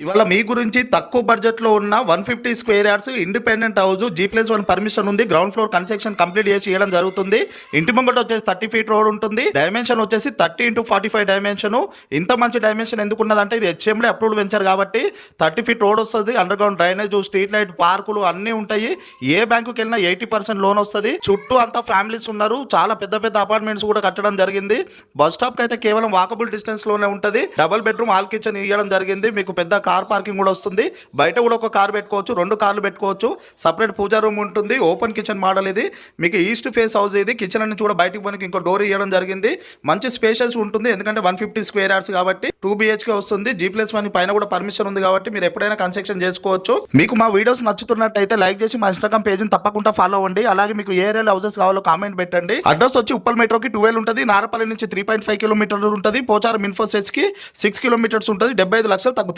ఇవాళ మీ గురించి తక్కువ బడ్జెట్లో ఉన్న 150 square yards independent house G+1 permission ఉంది. గ్రౌండ్ ఫ్లోర్ కన్స్ట్రక్షన్ కంప్లీట్ చేసి ఇవ్వడం జరుగుతుంది. ఇంటి ముంగట వచ్చేసి 30 ఫీట్ రోడ్ ఉంటుంది. డైమెన్షన్ వచ్చేసి 30x45 డైమెన్షన్. ఇంత మంచి డైమెన్షన్ ఎందుకు ఉన్నదంటే ఇది HMD అప్రూవ్డ్ వెంచర్ కాబట్టి 30 ఫీట్ రోడ్ వస్తుంది. Under ground drainage, street light, పార్కులు అన్నీ ఉంటాయి. ఏ బ్యాంకుకి వెళ్ళినా 80% లోన్ వస్తుంది. చుట్టూ అంతా ఫ్యామిలీస్ ఉన్నారు. చాలా పెద్ద పెద్ద అపార్ట్మెంట్స్ కూడా కట్టడం జరిగింది. బస్ స్టాప్ కి అయితే కేవలం వాకబుల్ డిస్టెన్స్ లోనే ఉంటుంది. డబుల్ బెడ్రూమ్ హాల్ కిచెన్ ఇవ్వడం జరిగింది. మీకు పెద్ద కార్ పార్కింగ్ కూడా వస్తుంది. బయట కూడా ఒక కార్ పెట్టుకోవచ్చు, 2 కార్లు పెట్టుకోవచ్చు. సపరేట్ పూజా రూమ్ ఉంటుంది. ఓపెన్ కిచెన్ మోడల్ ఇది. మీకు ఈస్ట్ ఫేస్ హౌస్ ఇది. కిచెన్ నుంచి కూడా బయటకు పోనికి ఇంకో డోర్ ఇవ్వడం జరిగింది. మంచి స్పేషియస్ ఉంటుంది. ఎందుకంటే 150 స్క్వేర్ యార్డ్స్ కాబట్టి 2 BHK వస్తుంది. G+1 పైన కూడా పర్మిషన్ ఉంది కాబట్టి మీరు ఎప్పుడైనా కన్స్ట్రక్షన్ చేసుకోవచ్చు. మీకు మా వీడియోస్ నచ్చుతున్నట్టయితే లైక్ చేసి మా ఇన్స్టాగ్రామ్ పేజ్ని తప్పకుండా ఫాలో అవ్వండి. అలాగే మీకు ఏ ఏరియాలో హౌసెస్ కావాలో కామెంట్ పెట్టండి. అడ్రస్ వచ్చి ఉప్పల్ మెట్రోకి 12 ఉంటుంది. నారపల్లి నుంచి 3.5 కిలోమీటర్లు ఉంటుంది. పోచారం ఇన్ఫోసిస్ కి 6 కిలోమీటర్స్ ఉంటుంది. 75 లక్షలు తగ్గుతుంది.